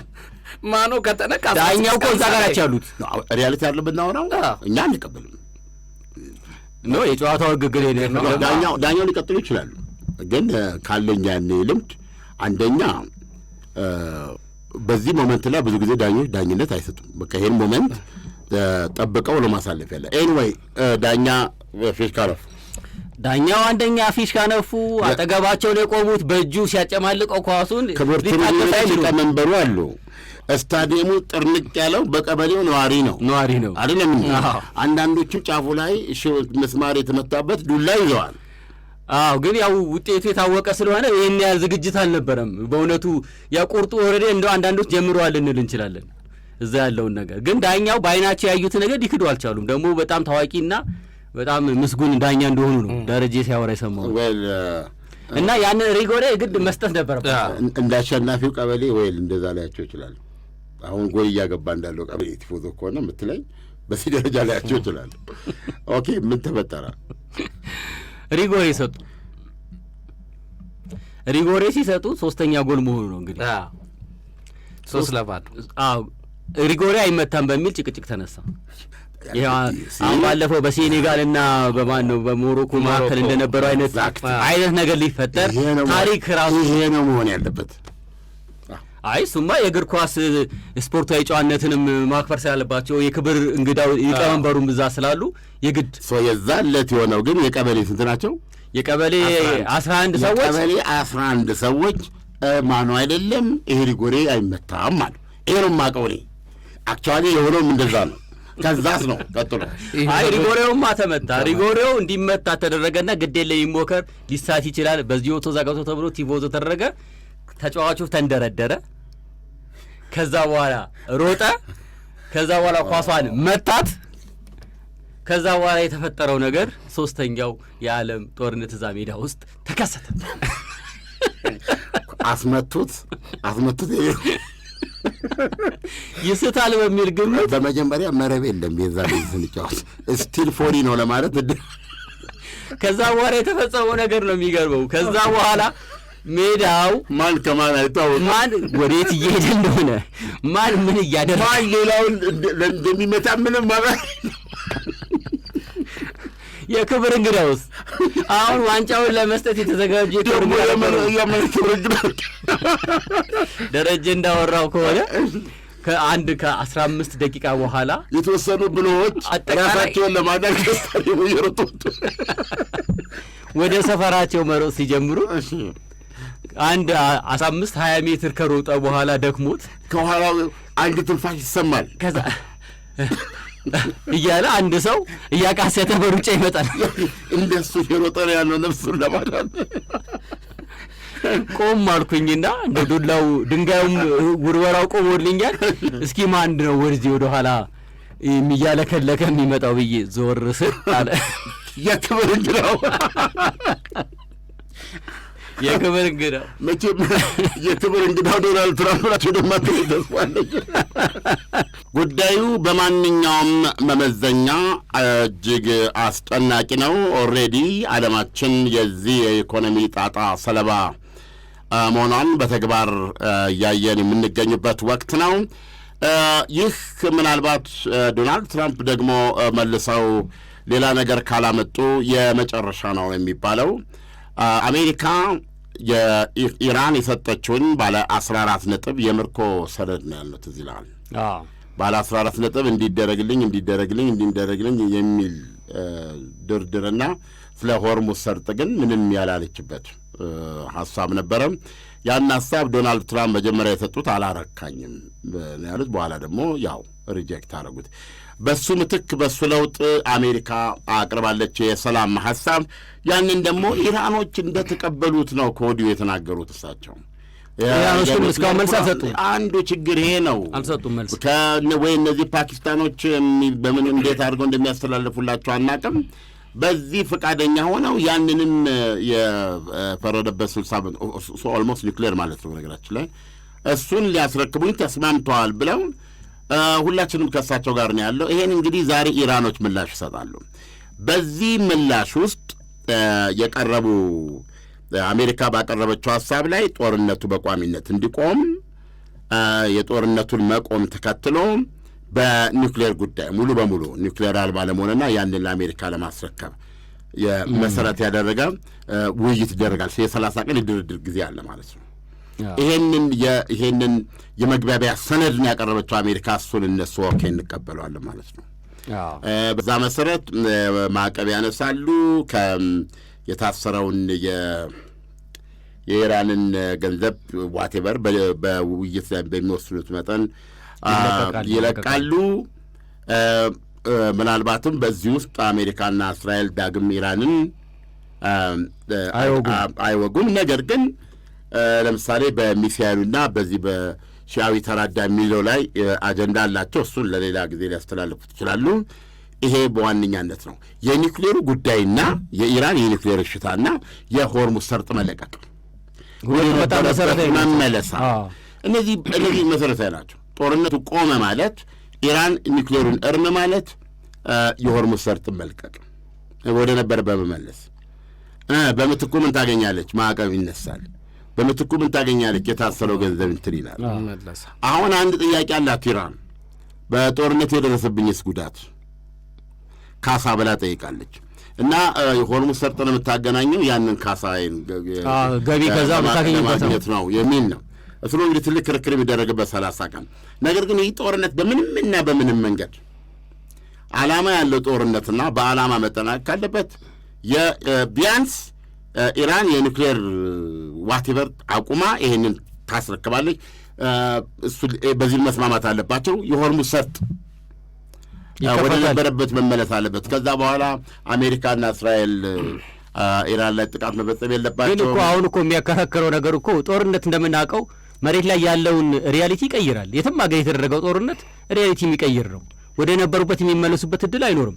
C: ማኑ ከተነካ
B: ዳኛው እኮ እዛ ጋር ያሉት
A: ሪያሊቲ ያለበት ነው። እኛ አንቀበልም
B: ነው የጨዋታው ግግር ነው።
A: ዳኛው ሊቀጥሉ ይችላሉ። ግን ካለኛ ያኔ ልምድ አንደኛ በዚህ ሞመንት ላይ ብዙ ጊዜ ዳኞች ዳኝነት አይሰጡም። በቃ ይሄን ሞመንት ጠብቀው ለማሳለፍ ያለ ኤኒዌይ ዳኛ ፊሽካ ነፉ።
B: ዳኛው አንደኛ ፊሽካ ነፉ። አጠገባቸው ነው የቆሙት በእጁ ሲያጨማልቀው ኳሱን
A: ሊቀመንበሩ አሉ። ስታዲየሙ ጥርንቅ ያለው በቀበሌው ነዋሪ ነው አይደለም። አንዳንዶቹ ጫፉ ላይ መስማር የተመታበት ዱላ ይዘዋል። ግን ያው ውጤቱ የታወቀ ስለሆነ ይሄን ያህል ዝግጅት አልነበረም። በእውነቱ ያ ቁርጡ ወረደ እንደው አንዳንዶች ጀምረዋል እንል እንችላለን እዛ ያለውን ነገር። ግን ዳኛው በአይናቸው ያዩት ነገር ሊክዱ አልቻሉም። ደግሞ በጣም ታዋቂና በጣም ምስጉን ዳኛ እንደሆኑ ነው ደረጀ ሲያወራ የሰማው። እና ያን ሪጎሬ ግድ መስጠት ነበረበት። እንዳሸናፊው ቀበሌ ወይል እንደዛ ላያቸው ይችላል። አሁን ጎል እያገባ እንዳለው ቀበሌ ቲፎዞ ከሆነ የምትለኝ በዚህ ደረጃ ላያቸው ይችላል። ኦኬ ምን ተፈጠረ?
B: ሪጎሬ ሰጡ። ሪጎሬ ሲሰጡ 3ኛ ጎል መሆኑ ነው እንግዲህ
C: 3-0
B: ሪጎሬ አይመታም በሚል ጭቅጭቅ ተነሳ። አሁን ባለፈው በሴኔጋልና በማን ነው በሞሮኮ መካከል እንደነበረው አይነት ነገር ሊፈጠር ታሪክ ራሱ
A: ይሄ ነው መሆን ያለበት።
B: እሱማ የእግር ኳስ ስፖርታዊ ጨዋነትንም ማክበር ስላለባቸው የክብር እንግዳው ሊቀመንበሩም እዛ ስላሉ የግድ
A: የዛለት የሆነው ግን የቀበሌ ስንት ናቸው?
B: የቀበሌ 11 ሰዎች
A: የቀበሌ 11 ሰዎች ማኑ አይደለም ይሄ ሪጎሬ አይመታም አሉ። ይሄ ነው የማውቀው እኔ። አክቹዋሊ የሆነውም እንደዛ ነው። ከዛስ ነው ቀጥሎ
B: አይ ሪጎሬውማ ተመታ። ሪጎሬው እንዲመታ ተደረገና ግዴለ ይሞከር ሊሳት ይችላል በዚህ ወቶ ዛጋቶ ተብሎ ቲቮዞ ተደረገ። ተጫዋቹ ተንደረደረ። ከዛ በኋላ ሮጠ። ከዛ በኋላ ኳሷን መታት። ከዛ በኋላ የተፈጠረው ነገር ሶስተኛው የዓለም ጦርነት እዛ ሜዳ ውስጥ ተከሰተ።
A: አስመቱት
B: ይስታል በሚል ግምት
A: በመጀመሪያ መረብ የለም የዛ ልጅ ስንጫወት ስቲል ፎሪ ነው ለማለት
B: ከዛ በኋላ የተፈጸመው ነገር ነው የሚገርመው። ከዛ በኋላ ሜዳው
A: ማን ከማን አይታወቅም።
B: ማን ወዴት እየሄደ እንደሆነ ማን ምን እያደረገ
A: ማን ሌላውን እንደሚመታ ምንም ማለት
B: የክብር እንግዳውስ አሁን ዋንጫውን ለመስጠት የተዘጋጀ
A: ደግሞ ክብር እንግዳ
B: ደረጀ እንዳወራው ከሆነ ከ15 ደቂቃ በኋላ
A: የተወሰኑ ብሎዎች ራሳቸውን ለማዳን ከስታዲየሙ እየሮጡ
B: ወደ ሰፈራቸው መሮጥ ሲጀምሩ 15-20 ሜትር ከሮጠ በኋላ ደክሞት
A: ከኋላ አንድ ትንፋሽ ይሰማል።
B: ከዛ እያለ አንድ ሰው እያቃሰተ በሩጫ ይመጣል።
A: እንደሱ የሮጠ ነው ያለው ነፍሱን ለማዳን።
B: ቆም አልኩኝና እንደ ዱላው ድንጋዩም ውርወራው ቆሞልኛል። እስኪ ማን ነው ወደዚህ ወደ ኋላ የሚያለከለከ የሚመጣው ብዬ ዞር ስል አለ
A: የክብር እንግዳው
B: የክብር እንግዳው
A: መቼም የክብር እንግዳው ዶናልድ ትራምፕ ናቸው። ደማከኝ ተስፋለች። ጉዳዩ በማንኛውም መመዘኛ እጅግ አስጨናቂ ነው። ኦልሬዲ ዓለማችን የዚህ የኢኮኖሚ ጣጣ ሰለባ መሆኗን በተግባር እያየን የምንገኝበት ወቅት ነው። ይህ ምናልባት ዶናልድ ትራምፕ ደግሞ መልሰው ሌላ ነገር ካላመጡ የመጨረሻ ነው የሚባለው። አሜሪካ የኢራን የሰጠችውን ባለ 14 ነጥብ የምርኮ ሰነድ ነው ያሉት እዚህ ላይ ባለ 14 ነጥብ እንዲደረግልኝ የሚል ድርድርና ስለ ሆርሙዝ ሰርጥ ግን ምንም ያላለችበት ሀሳብ ነበረ። ያን ሀሳብ ዶናልድ ትራምፕ መጀመሪያ የሰጡት አላረካኝም ያሉት፣ በኋላ ደግሞ ያው ሪጀክት አደረጉት። በሱ ምትክ በሱ ለውጥ አሜሪካ አቅርባለች የሰላም ሀሳብ። ያንን ደግሞ ኢራኖች እንደተቀበሉት ነው ከወዲሁ የተናገሩት እሳቸው።
B: ኢራኖች ግን እስካሁን መልስ አልሰጡም።
A: አንዱ ችግር ይሄ ነው፣
B: አልሰጡም መልስ።
A: ወይ እነዚህ ፓኪስታኖች በምን እንዴት አድርገው እንደሚያስተላልፉላቸው አናውቅም። በዚህ ፈቃደኛ ሆነው ያንንም የፈረደበት 60 ኦልሞስት ኒውክሌር ማለት ነው ነገራችን ላይ እሱን ሊያስረክቡኝ ተስማምተዋል ብለው ሁላችንም ከእሳቸው ጋር ነው ያለው። ይሄን እንግዲህ ዛሬ ኢራኖች ምላሽ ይሰጣሉ። በዚህ ምላሽ ውስጥ የቀረቡ አሜሪካ ባቀረበችው ሀሳብ ላይ ጦርነቱ በቋሚነት እንዲቆም፣ የጦርነቱን መቆም ተከትሎ በኒውክሌር ጉዳይ ሙሉ በሙሉ ኒውክሌር አልባ ለመሆንና ያንን ለአሜሪካ ለማስረከብ መሰረት ያደረገ ውይይት ይደረጋል። የ30 ቀን የድርድር ጊዜ አለ ማለት ነው። ይሄንን የመግባቢያ ሰነድን ያቀረበችው አሜሪካ እሱን እነሱ ኦኬ እንቀበለዋለን ማለት ነው። በዛ መሰረት ማዕቀብ ያነሳሉ። የታሰረውን የኢራንን ገንዘብ ዋቴቨር በውይይት ላይ በሚወስኑት መጠን ይለቃሉ። ምናልባትም በዚህ ውስጥ አሜሪካና እስራኤል ዳግም ኢራንን አይወጉም። ነገር ግን ለምሳሌ በሚሳኤሉና በዚህ በሺዓዊ ተራዳ የሚለው ላይ አጀንዳ አላቸው። እሱን ለሌላ ጊዜ ሊያስተላልፉት ይችላሉ። ይሄ በዋነኛነት ነው የኒውክሌሩ ጉዳይና የኢራን የኒውክሌር እሽታና የሆርሙዝ ሰርጥ መለቀቅ መመለሳ፣ እነዚህ መሰረታዊ ናቸው። ጦርነቱ ቆመ ማለት ኢራን ኒውክሌሩን እርም ማለት የሆርሙዝ ሰርጥ መልቀቅ ወደ ነበር በመመለስ በምትኩ ምን ታገኛለች? ማዕቀብ ይነሳል። በምትኩ ምን ታገኛለች? የታሰረው ገንዘብ እንትን ይላል። አሁን አንድ ጥያቄ አላት ኢራን። በጦርነት የደረሰብኝስ ጉዳት ካሳ ብላ ጠይቃለች። እና የሆርሙዝ ሰርጥን የምታገናኘው ያንን ካሳ
B: ገቢ ከዛ
A: ማግኘት ነው የሚል ነው። እሱ ነው እንግዲህ ትልቅ ክርክር የሚደረግበት 30 ቀን። ነገር ግን ይህ ጦርነት በምንምና በምንም መንገድ ዓላማ ያለው ጦርነትና በዓላማ መጠናቀቅ ካለበት ቢያንስ ኢራን የኒውክሌር ዋቴቨር አቁማ ይሄንን ታስረክባለች። በዚህ መስማማት አለባቸው። የሆርሙዝ ሰርጥ ወደ ነበረበት መመለስ አለበት። ከዛ በኋላ አሜሪካና እስራኤል ኢራን ላይ ጥቃት መፈጸም የለባቸው።
B: ግን እኮ አሁን እኮ የሚያከራክረው ነገር እኮ ጦርነት እንደምናውቀው መሬት ላይ ያለውን ሪያሊቲ ይቀይራል። የትም ሀገር የተደረገው ጦርነት ሪያሊቲ የሚቀይር ነው። ወደ ነበሩበት የሚመለሱበት እድል አይኖርም።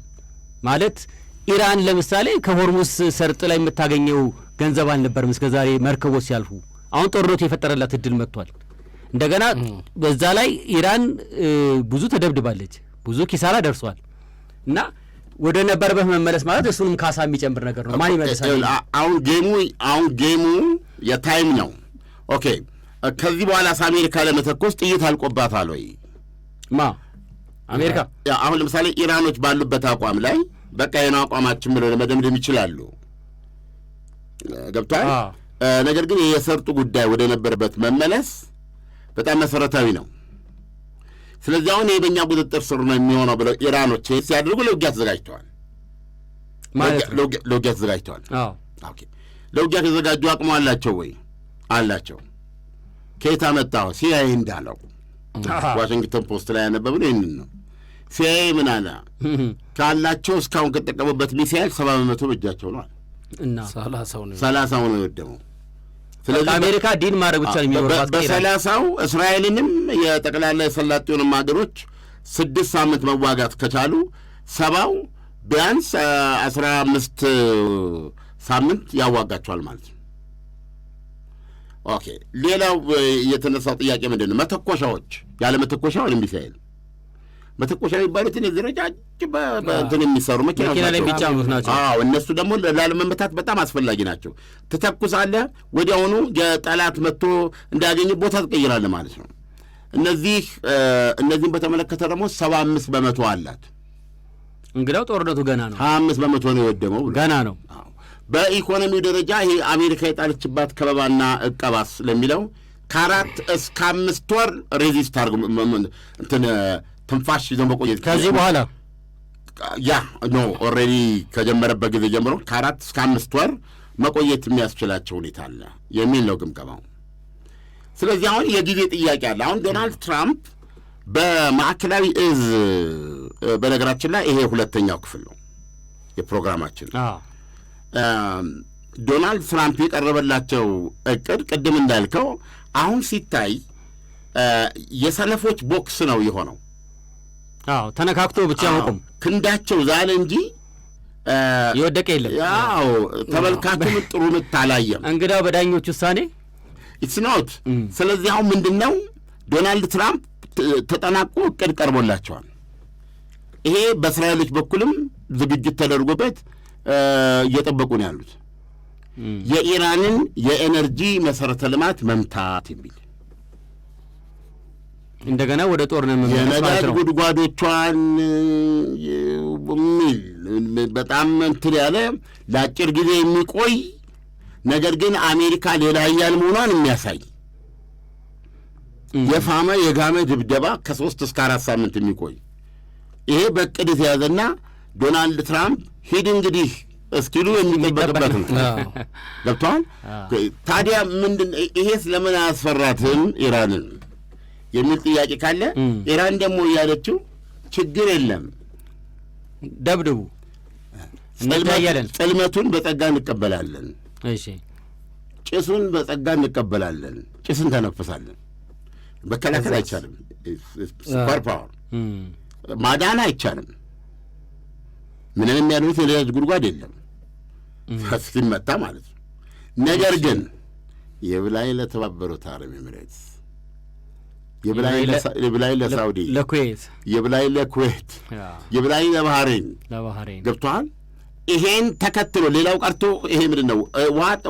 B: ማለት ኢራን ለምሳሌ ከሆርሙዝ ሰርጥ ላይ የምታገኘው ገንዘብ አልነበርም እስከዛሬ መርከቦች ሲያልፉ። አሁን ጦርነቱ የፈጠረላት እድል መጥቷል። እንደገና በዛ ላይ ኢራን ብዙ ተደብድባለች፣ ብዙ ኪሳራ ደርሷል። እና ወደ ነበረበት መመለስ ማለት እሱንም ካሳ የሚጨምር ነገር ነው። ማን ይመልሳል?
A: አሁን ጌሙ የታይም ነው። ኦኬ ከዚህ በኋላ አሜሪካ ለመተኮስ ጥይት አልቆባታል ወይ?
B: አሜሪካ
A: አሁን ለምሳሌ ኢራኖች ባሉበት አቋም ላይ በቃ የሆነ አቋማችን ብለው ለመደምደም ይችላሉ። ገብቷል። ነገር ግን የሰርጡ ጉዳይ ወደ ነበረበት መመለስ በጣም መሰረታዊ ነው። ስለዚህ አሁን ይሄ በእኛ ቁጥጥር ስር ነው የሚሆነው ብለው ኢራኖች ሲያደርጉ ለውጊያ ተዘጋጅተዋል። ለውጊያ ተዘጋጅተዋል። ኦኬ ለውጊያ ተዘጋጁ አቅሙ አላቸው ወይ? አላቸው። ከየት አመጣው? ሲአይኤ እንዳለው ዋሽንግተን ፖስት ላይ ያነበብነው ይህንን ነው። ሲአይኤ ምን አለ? ካላቸው እስካሁን ከተጠቀሙበት ሚሳኤል 70% በእጃቸው ነው
B: እና
A: 30 ነው የወደመው።
B: ስለዚህ አሜሪካ ዲን ማድረግ ብቻ ነው የሚኖርባት።
A: በ30 እስራኤልንም የጠቅላላ የሰላጤውንም ሀገሮች 6 ሳምንት መዋጋት ከቻሉ 70 ቢያንስ 15 ሳምንት ያዋጋቸዋል ማለት ነው። ኦኬ ሌላው የተነሳው ጥያቄ ምንድን ነው? መተኮሻዎች ያለ መተኮሻ ወይም ሚሳኤል መተኮሻ የሚባሉት እነዚህ ረጃጅም በእንትን የሚሰሩ መኪና
B: ላይ የሚጫኑት ናቸው።
A: እነሱ ደግሞ ላለመመታት በጣም አስፈላጊ ናቸው። ትተኩሳለህ፣ ወዲያውኑ የጠላት መጥቶ እንዳያገኝ ቦታ ትቀይራለህ ማለት ነው። እነዚህም በተመለከተ ደግሞ 75% አላት።
B: እንግዲያው ጦርነቱ ገና ነው።
A: 25% ነው የወደመው
B: ገና ነው።
A: በኢኮኖሚው ደረጃ ይሄ አሜሪካ የጣለችባት ከበባና እቀባስ ለሚለው ከ4 እስከ 5 ወር ሬዚስት አድርጎ እንትን ትንፋሽ ይዘው መቆየት
B: ከዚህ በኋላ
A: ኦልሬዲ ከጀመረበት ጊዜ ጀምሮ ከ4 እስከ 5 ወር መቆየት የሚያስችላቸው ሁኔታ አለ የሚል ነው ግምገማው። ስለዚህ አሁን የጊዜ ጥያቄ አለ። አሁን ዶናልድ ትራምፕ በማዕከላዊ እዝ በነገራችን ላይ ይሄ ሁለተኛው ክፍል ነው የፕሮግራማችን። ዶናልድ ትራምፕ የቀረበላቸው እቅድ ቅድም እንዳልከው አሁን ሲታይ የሰነፎች ቦክስ ነው የሆነው።
B: ተነካክቶ ብቻ መቆም
A: ክንዳቸው ዛለ እንጂ
B: የወደቀ የለም።
A: ተመልካቹም ጥሩ ምት አላየም።
B: እንግዳው በዳኞች ውሳኔ
A: ኢትስ ኖት። ስለዚህ አሁን ምንድን ነው ዶናልድ ትራምፕ ተጠናቆ እቅድ ቀርቦላቸዋል። ይሄ በእስራኤሎች በኩልም ዝግጅት ተደርጎበት እየጠበቁ ነው ያሉት። የኢራንን የኤነርጂ መሰረተ ልማት መምታት የሚል
B: እንደገና ወደ ጦርነት መመለስ
A: የነዳጅ ጉድጓዶቿን የሚል በጣም እንትን ያለ ለአጭር ጊዜ የሚቆይ ነገር ግን አሜሪካ ሌላ ኃያል መሆኗን የሚያሳይ የጋመ ድብደባ ከ3 እስከ 4 ሳምንት የሚቆይ ይሄ በቅድ የተያዘና ዶናልድ ትራምፕ ሂድ እንግዲህ እስኪሉ የሚጠበቅበት ነው። ገብቶሃል? ታዲያ ምንድን ይሄስ ለምን አያስፈራትም ኢራንን የሚል ጥያቄ ካለ ኢራን ደግሞ እያለችው ችግር የለም
B: ደብድቡ፣
A: ጽልመቱን በጸጋ እንቀበላለን፣ ጭሱን በጸጋ እንቀበላለን፣ ጭስን ተነፍሳለን። መከላከል አይቻልም። ሱፐር ፓወር ማዳን አይቻልም። ምንም የሚያደርጉት የነዳጅ ጉድጓድ የለም ሲመታ ማለት ነው። ነገር ግን የብላይ ለተባበሩት አረብ ኤሚሬትስ፣ የብላይ ለሳውዲ፣
B: ለኩዌት፣
A: የብላይ ለኩዌት፣ የብላይ ለባህሬን ገብቶሃል? ይሄን ተከትሎ ሌላው ቀርቶ ይሄ ምንድን ነው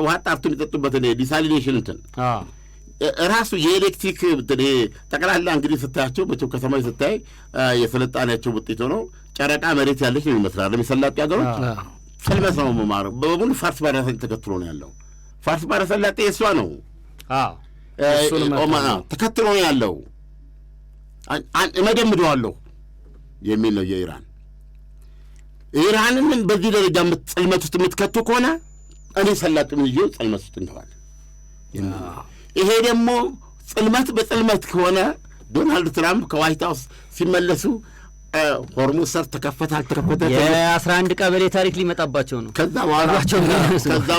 A: ውሃ ጣርቶ የሚጠጡበትን ዲሳሊኔሽን እንትን ራሱ የኤሌክትሪክ ይሄ ጠቅላላ እንግዲህ ስታያቸው በቸው ከተማዊ ስታይ የስልጣኔያቸው ውጤት ሆነው ጨረቃ መሬት ያለች ነው ይመስላል። ለሚሰላጡ ሀገሮች ጽልመት ነው መማር በሙሉ ፋርስ ባሕረ ሰላጤ ተከትሎ ነው ያለው። ፋርስ ባሕረ ሰላጤ የእሷ ነው ተከትሎ ነው ያለው። እመደምደዋለሁ የሚል ነው የኢራን። ኢራንን በዚህ ደረጃ ጽልመት ውስጥ የምትከቱ ከሆነ እኔ ሰላጥ ምን ይዤ ጽልመት ውስጥ እንገባለን። ይሄ ደግሞ ጽልመት በጽልመት ከሆነ ዶናልድ ትራምፕ ከዋይት ሃውስ ሲመለሱ ሆርሙዝ ሰርጥ ተከፈተ አልተከፈተ
B: የ11 ቀበሌ ታሪክ ሊመጣባቸው ነው።
A: ከዛ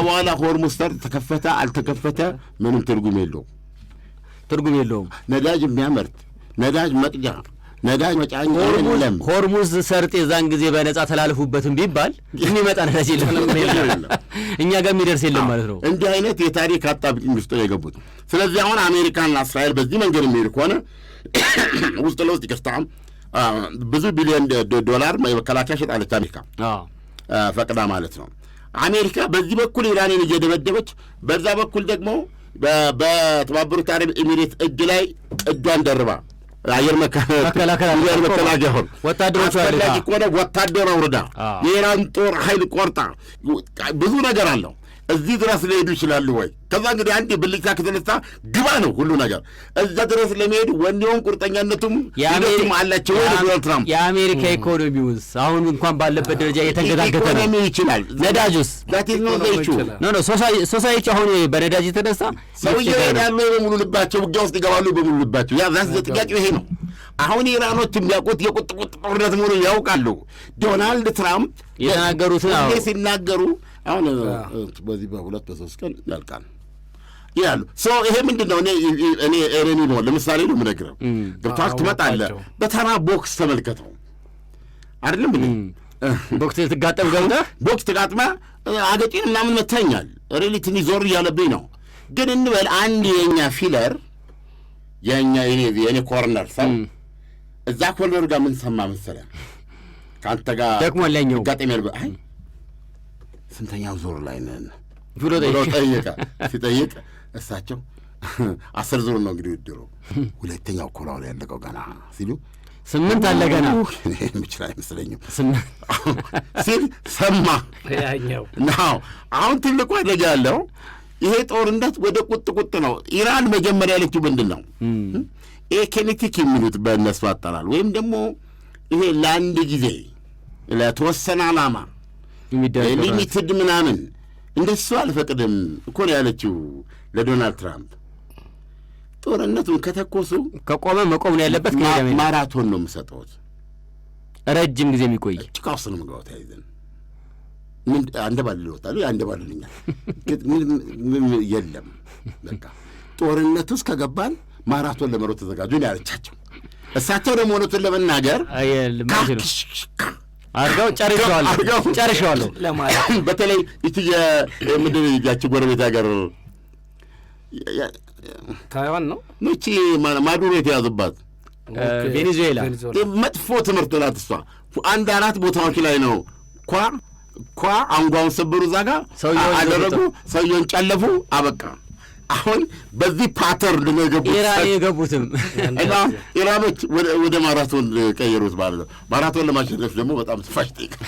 A: በኋላ ሆርሙዝ ሰርጥ ተከፈተ አልተከፈተ ምንም ትርጉም የለውም። ነዳጅ የሚያመርት ነዳጅ መቅጃ ነዳጅ መጫኛ የለም።
B: ሆርሙዝ ሰርጥ የዛን ጊዜ በነጻ ተላልፉበትም ቢባል የሚመጣ ነዳጅ የለም፣ እኛ ጋር የሚደርስ የለም ማለት ነው።
A: እንዲህ አይነት የታሪክ አጣብቂኝ ውስጥ ነው የገቡት። ስለዚህ አሁን አሜሪካና እስራኤል በዚህ መንገድ የሚሄድ ከሆነ ውስጥ ለውስጥ ይቅርታ ብዙ ቢሊዮን ዶላር የመከላከያ ሸጣለች አሜሪካ ፈቅዳ ማለት ነው። አሜሪካ በዚህ በኩል ኢራንን እየደበደበች በዛ በኩል ደግሞ በተባበሩት አረብ ኤሚሬት እጅ ላይ እጇን ደርባ አየር መከላከያ ሆን
B: ወታደሮች
A: አስፈላጊ ከሆነ ወታደር አውርዳ የኢራን ጦር ኃይል ቆርጣ ብዙ ነገር አለው። እዚህ ድረስ ሊሄዱ ይችላሉ ወይ? ከዛ እንግዲህ አንድ ብልጭታ ከተነሳ ግባ ነው ሁሉ ነገር። እዛ ድረስ ለመሄድ ወኔውን ቁርጠኛነቱም ሂደቱም አላቸው ወይ? ዶናልድ ትራምፕ
B: የአሜሪካ ኢኮኖሚውስ አሁን እንኳን ባለበት ደረጃ እየተንገዳገተ ነው።
A: ኢኮኖሚ ይችላል።
B: ነዳጁስ
A: ዛቴዝ ነው ዘይቹ
B: ኖ ሶሳይቲ አሁን በነዳጅ የተነሳ
A: ሰውዬው ይሄዳሉ በሙሉ ልባቸው፣ ውጊያ ውስጥ ይገባሉ በሙሉ ልባቸው። ያ ዛስ ጥያቄው ይሄ ነው። አሁን ኢራኖች የሚያውቁት የቁጥቁጥ ጦርነት መሆኑን ያውቃሉ። ዶናልድ ትራምፕ
B: የተናገሩትን
A: ሲናገሩ አሁን በዚህ በሁለት በሶስት ቀን ያልቃል ይላሉ። ይሄ ምንድን ነው? እኔ ኤረኒ ነው ለምሳሌ ነው የምነግረው። ገብቶሃል? ትመጣለህ በተራ ቦክስ ተመልከተው አይደለም እንዴ?
B: ቦክስ ትጋጠም ገብተህ
A: ቦክስ ተጋጥመህ አገጪን ምናምን መታኛል። ሪሊቲኒ ዞር እያለብኝ ነው። ግን እንበል አንድ የኛ ፊለር የኔ ኮርነር ሰው እዛ ኮርነር ጋር ምን ሰማ መሰለህ? ከአንተ ጋር
B: ደግሞ ለኛው
A: ጋጠም ያልበ አይ ስንተኛው ዞር ላይ ነን
B: ብሎ
A: ጠየቀ። ሲጠይቅ እሳቸው 10 ዞር ነው እንግዲህ ውድድሩ፣ ሁለተኛው ኮላው ላይ ያለቀው ገና ሲሉ
B: 8 አለ ገና
A: ምችል አይመስለኝም ሲል ሰማ
C: ያኛው
A: ነው። አሁን ትልቁ አደጋ ያለው ይሄ ጦርነት ወደ ቁጥ ነው። ኢራን መጀመሪያ ያለችው ምንድን ነው? ይሄ ኬኔቲክ የሚሉት በእነሱ አጠራል፣ ወይም ደግሞ ይሄ ለአንድ ጊዜ ለተወሰነ ዓላማ ሊሚትድ ምናምን እንደሱ አልፈቅድም እኮ ነው ያለችው ለዶናልድ ትራምፕ። ጦርነቱን ከተኮሱ
B: ከቆመ መቆም ነው ያለበት።
A: ማራቶን ነው የምሰጠውት፣
B: ረጅም ጊዜ የሚቆይ
A: ጭቃ ውስጥ ነው የምገባው። ተያይዘን አንደባልል ይወጣሉ፣ አንደባልልኛል የለም በቃ ጦርነት ውስጥ ከገባን ማራቶን ለመሮጥ ተዘጋጁ ነው ያለቻቸው። እሳቸው ደግሞ እውነቱን ለመናገር
B: አርጋው ጨርሻለሁ
C: ለማለት
A: በተለይ ምንድን ያቺ ጎረቤት ሀገር
C: ታይዋን ነው
A: እቺ ማዱሮ የተያዙባት
B: ቬኔዙዌላ
A: መጥፎ ትምህርት ናት እሷ። 4 ቦታዎች ላይ ነው ኳ አንጓውን ሰበሩ፣ እዛ ጋር አደረጉ፣ ሰውየውን ጨለፉ፣ አበቃ። አሁን በዚህ ፓተርን ነው
B: የገቡትም
A: ኢራኖች ወደ ማራቶን ቀየሩት ማለት ነው። ማራቶን ለማሸነፍ ደግሞ በጣም ትፋሽ ጠይቃል።